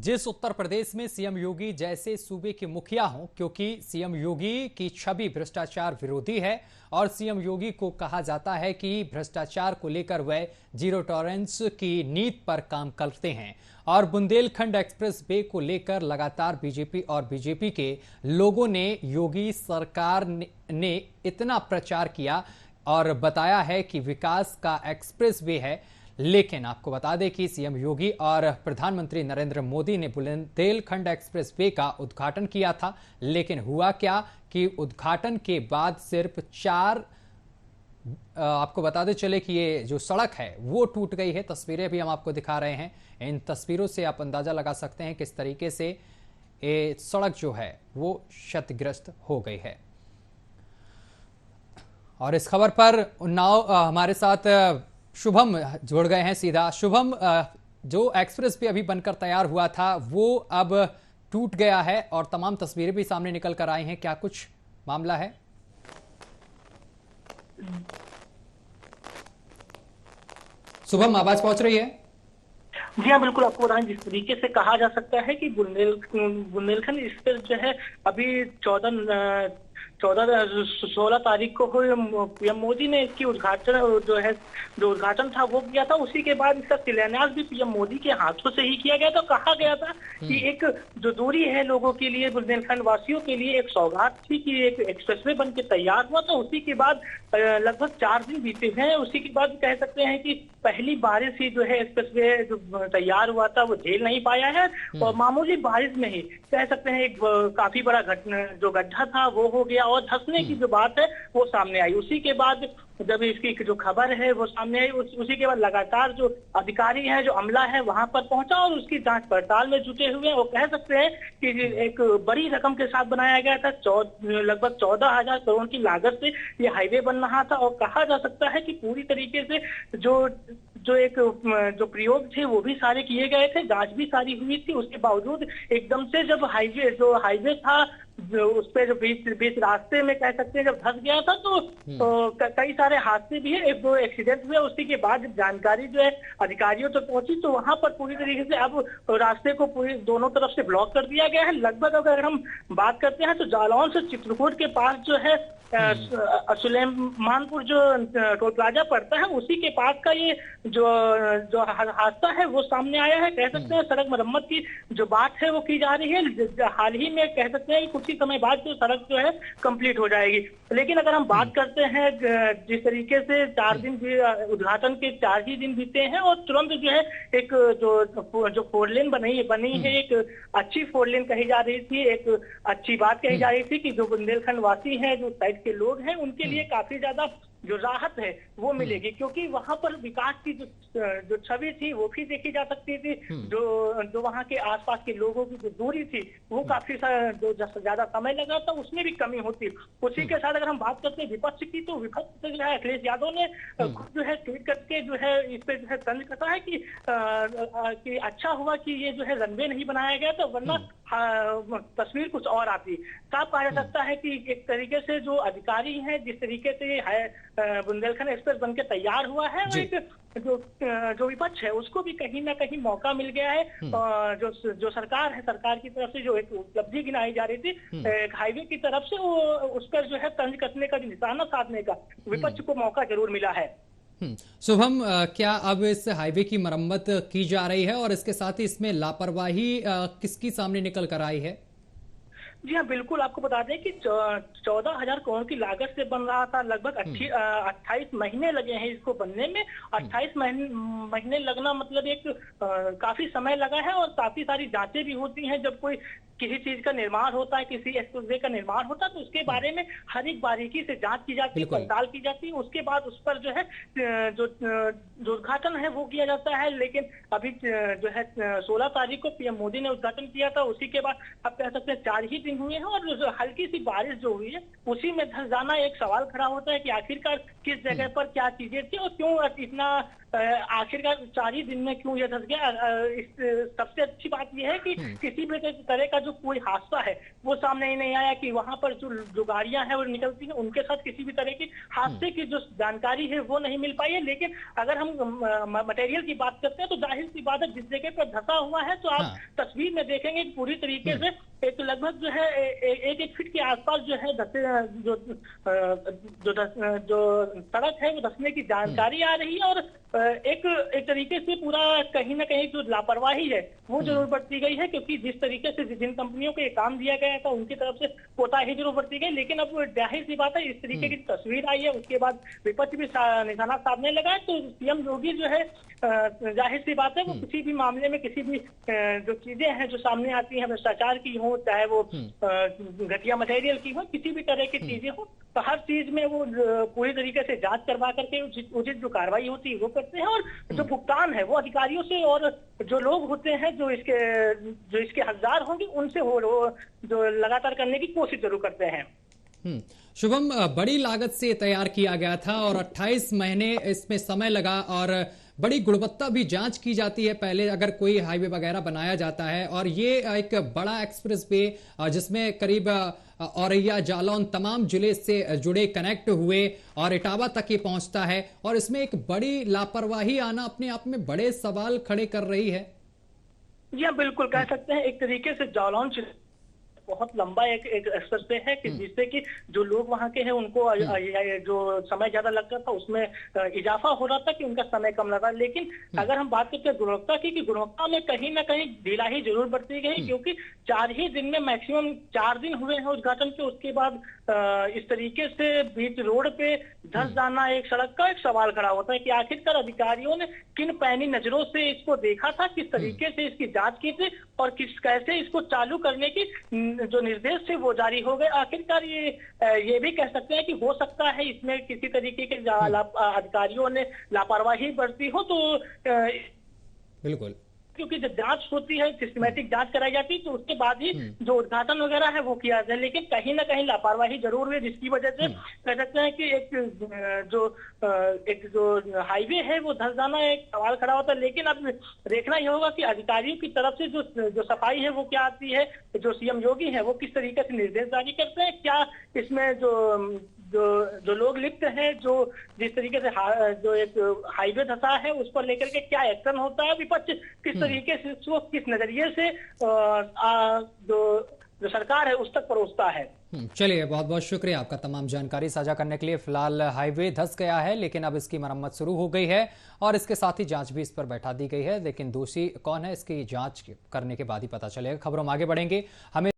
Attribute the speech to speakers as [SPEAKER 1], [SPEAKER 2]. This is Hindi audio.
[SPEAKER 1] जिस उत्तर प्रदेश में सीएम योगी जैसे सूबे के मुखिया हों, क्योंकि सीएम योगी की छवि भ्रष्टाचार विरोधी है और सीएम योगी को कहा जाता है कि भ्रष्टाचार को लेकर वह जीरो टॉलरेंस की नीति पर काम करते हैं और बुंदेलखंड एक्सप्रेस वे को लेकर लगातार बीजेपी और बीजेपी के लोगों ने योगी सरकार ने इतना प्रचार किया और बताया है कि विकास का एक्सप्रेस वे है। लेकिन आपको बता दें कि सीएम योगी और प्रधानमंत्री नरेंद्र मोदी ने बुंदेलखंड एक्सप्रेस वे का उद्घाटन किया था, लेकिन हुआ क्या कि उद्घाटन के बाद सिर्फ आपको बताते चले कि ये जो सड़क है वो टूट गई है। तस्वीरें भी हम आपको दिखा रहे हैं। इन तस्वीरों से आप अंदाजा लगा सकते हैं किस तरीके से ये सड़क जो है वो क्षतिग्रस्त हो गई है। और इस खबर पर उन्नाव हमारे साथ शुभम जुड़ गए हैं सीधा। शुभम, जो एक्सप्रेस भी अभी बनकर तैयार हुआ था वो अब टूट गया है और तमाम तस्वीरें भी सामने निकल कर आई हैं, क्या कुछ मामला है? शुभम, आवाज पहुंच रही है?
[SPEAKER 2] जी हाँ, बिल्कुल। आपको बताएं, जिस तरीके से कहा जा सकता है कि बुंदेलखंड एक्सप्रेस जो है अभी 16 तारीख को पीएम मोदी ने इसकी जो उद्घाटन था वो किया था। उसी के बाद इसका शिलान्यास भी पीएम मोदी के हाथों से ही किया गया। तो कहा गया था कि एक जो दूरी है लोगों के लिए, बुंदेलखंड वासियों के लिए एक सौगात थी कि एक एक्सप्रेसवे बन के तैयार हुआ। तो उसी के बाद लगभग 4 दिन बीते हुए हैं। उसी के बाद कह सकते हैं कि पहली बारिश ही जो है एक्सप्रेसवे जो तैयार हुआ था वो झेल नहीं पाया है और मामूली बारिश में ही कह सकते हैं एक काफी बड़ा गड्ढा था वो हो गया और धंसने की जो बात है वो सामने आई। उसी के बाद जब इसकी जो खबर है वो सामने आई, उसी के बाद लगातार जो अधिकारी है, जो अमला है वहां पर पहुंचा और उसकी जांच पड़ताल में जुटे हुए हैं। वो कह सकते हैं कि एक बड़ी रकम के साथ बनाया गया था। लगभग 14,000 करोड़ की लागत से ये हाईवे बन रहा था और कहा जा सकता है कि पूरी तरीके से जो प्रयोग थे वो भी सारे किए गए थे, जांच भी सारी हुई थी। उसके बावजूद एकदम से जब हाईवे था उस पे जो बीच रास्ते में कह सकते हैं जब धंस गया था तो कई सारे हादसे भी है, 1-2 एक्सीडेंट हुए। उसी के बाद जानकारी जो है अधिकारियों तक पहुंची तो वहां पर पूरी तरीके से अब रास्ते को पूरी दोनों तरफ से ब्लॉक कर दिया गया है। लगभग अगर हम बात करते हैं तो जालौन से चित्रकूट के पास जो है सुलेमानपुर जो टोल प्लाजा पड़ता है उसी के पास का ये जो हादसा है वो सामने आया है। कह सकते हैं सड़क मरम्मत की जो बात है वो की जा रही है। हाल ही में कह सकते हैं कि कुछ ही समय बाद जो सड़क जो है कंप्लीट हो जाएगी। लेकिन अगर हम बात करते हैं जिस तरीके से 4 दिन उद्घाटन के 4 ही दिन बीते हैं और तुरंत जो है एक जो 4 लेन बनी है, एक अच्छी 4 लेन कही जा रही थी, एक अच्छी बात कही जा रही थी कि जो बुंदेलखंड वासी है, जो साइड के लोग हैं, उनके लिए काफी ज्यादा जो राहत है वो मिलेगी, क्योंकि वहां पर विकास की जो छवि थी वो भी देखी जा सकती थी। जो वहां के आसपास के लोगों की जो दूरी थी वो काफी ज्यादा समय लगा था, उसमें भी कमी होती। उसी के साथ अगर हम बात करते हैं विपक्ष की, तो विपक्ष जो है अखिलेश यादव ने जो है ट्वीट करके जो है इस पे जो है तंज कसा है कि अच्छा हुआ कि ये जो है रनवे नहीं बनाया गया था, वरना तस्वीर कुछ और आती। साफ कहा जा सकता है कि एक तरीके से जो अधिकारी हैं, जिस तरीके से बुंदेलखंड एक्सप्रेस बनके तैयार हुआ है, जो विपक्ष है उसको भी कहीं ना कहीं मौका मिल गया है। जो सरकार है, सरकार की तरफ से जो एक उपलब्धि गिनाई जा रही थी हाईवे की तरफ से, वो उस पर जो है तंज कसने का, निशाना साधने का विपक्ष को मौका जरूर मिला है।
[SPEAKER 1] शुभम, क्या अब इस हाईवे की मरम्मत की जा रही है और इसके साथ ही इसमें लापरवाही किसकी सामने निकल कर आई है?
[SPEAKER 2] जी हाँ, बिल्कुल। आपको बता दें कि 14,000 करोड़ की लागत से बन रहा था। लगभग 28 महीने लगे हैं इसको बनने में। 28 महीने लगना मतलब एक काफी समय लगा है और काफी सारी जांचें भी होती हैं। जब कोई किसी चीज का निर्माण होता है, किसी एक्सप्रेसवे का निर्माण होता है, तो उसके बारे में हर एक बारीकी से जांच की जाती है, पड़ताल की जाती है। उसके बाद उस पर जो है जो उद्घाटन है वो किया जाता है। लेकिन अभी जो है 16 तारीख को पीएम मोदी ने उद्घाटन किया था। उसी के बाद आप कह सकते हैं 4 ही दिन हुए हैं और हल्की सी बारिश जो हुई है उसी में धंस जाना, एक सवाल खड़ा होता है कि आखिरकार किस जगह पर क्या चीजें थी और क्यों इतना आखिरकार 4 ही दिन में क्यों यह धंस गया। सबसे अच्छी बात यह है कि किसी भी तरह का जो कोई हादसा है वो सामने ही नहीं आया कि वहां पर जो गाड़ियां हैं वो निकलती हैं उनके साथ किसी भी तरह की हादसे की जो जानकारी है वो नहीं मिल पाई है। लेकिन अगर हम मटेरियल की बात करते हैं तो जाहिर सी बात है, जिस जगह पर धंसा हुआ है तो आप
[SPEAKER 1] हाँ।
[SPEAKER 2] तस्वीर में देखेंगे पूरी तरीके से एक लगभग जो है एक फीट के आसपास जो है जो सड़क है वो धंसने की जानकारी आ रही है। और एक तरीके से पूरा कहीं ना कहीं जो लापरवाही है वो जरूर बरती गई है, क्योंकि जिस तरीके से जिन कंपनियों को ये काम दिया गया था उनकी तरफ से कोताही जरूर बरती गई। लेकिन अब जाहिर सी बात है, इस तरीके की तस्वीर आई है उसके बाद विपक्ष भी निशाना साधने लगा है। तो सीएम योगी जो है जाहिर सी बात है वो किसी भी मामले में किसी भी जो चीजें हैं जो सामने आती हैं, भ्रष्टाचार की हो चाहे वो घटिया मटेरियल की हो, किसी भी तरह की चीजें हो, तो हर चीज में वो पूरी तरीके से जांच करवा करके उचित जो कार्रवाई होती है वो करते हैं। और जो भुगतान है वो अधिकारियों से और जो लोग होते हैं जो इसके हकदार होंगे उनसे हो जो लगातार करने की कोशिश जरूर करते हैं।
[SPEAKER 1] शुभम, बड़ी लागत से तैयार किया गया था और 28 महीने इसमें समय लगा और बड़ी गुणवत्ता भी जांच की जाती है पहले अगर कोई हाईवे वगैरह बनाया जाता है। और ये एक बड़ा एक्सप्रेस वे जिसमें करीब औरैया जालौन तमाम जिले से जुड़े कनेक्ट हुए और इटावा तक ये पहुंचता है, और इसमें एक बड़ी लापरवाही आना अपने आप में बड़े सवाल खड़े कर रही है।
[SPEAKER 2] जी हाँ, बिल्कुल कह सकते हैं। एक तरीके से जालौन बहुत लंबा एक एक्सप्रेस वे है कि जिससे कि जो लोग वहां के हैं उनको जो समय ज्यादा लगता था उसमें इजाफा हो रहा था कि उनका समय कम लगा। लेकिन अगर हम बात करते हैं गुणवत्ता की, कि गुणवत्ता में कहीं ना कहीं ढिलाई जरूर बरती गई, क्योंकि 4 ही दिन में मैक्सिमम 4 दिन हुए हैं उद्घाटन के। उसके बाद इस तरीके से बीच रोड पे धंस जाना एक सड़क का एक सवाल खड़ा होता है कि आखिरकार अधिकारियों ने किन पैनी नजरों से इसको देखा था, किस तरीके से इसकी जांच की थी और कैसे इसको चालू करने की जो निर्देश थे वो जारी हो गए। आखिरकार ये भी कह सकते हैं कि हो सकता है इसमें किसी तरीके के अधिकारियों ने लापरवाही बरती हो। तो
[SPEAKER 1] बिल्कुल,
[SPEAKER 2] क्योंकि जब जांच होती है, सिस्टमैटिक जांच कराई जाती है, तो उसके बाद ही जो उद्घाटन वगैरह है वो किया जाता है। लेकिन कहीं ना कहीं लापरवाही जरूर हुई, जिसकी वजह से कह सकते हैं कि एक जो हाईवे है वो धंस जाना एक सवाल खड़ा होता है। लेकिन अब देखना ये होगा कि अधिकारियों की तरफ से जो सफाई है वो क्या आती है, जो सीएम योगी है वो किस तरीके से निर्देश जारी करते हैं, क्या इसमें जो लोग लिप्त हैं, जो जिस तरीके से जो एक हाईवे धंसा है उस पर लेकर के क्या एक्शन होता है, विपक्ष किस तरीके से उसको किस नजरिए से जो सरकार है उस तक परोसता है।
[SPEAKER 1] चलिए, बहुत बहुत शुक्रिया आपका तमाम जानकारी साझा करने के लिए। फिलहाल हाईवे धंस गया है लेकिन अब इसकी मरम्मत शुरू हो गई है और इसके साथ ही जांच भी इस पर बैठा दी गई है। लेकिन दोषी कौन है इसकी जांच करने के बाद ही पता चलेगा। खबरों में आगे बढ़ेंगे। हमें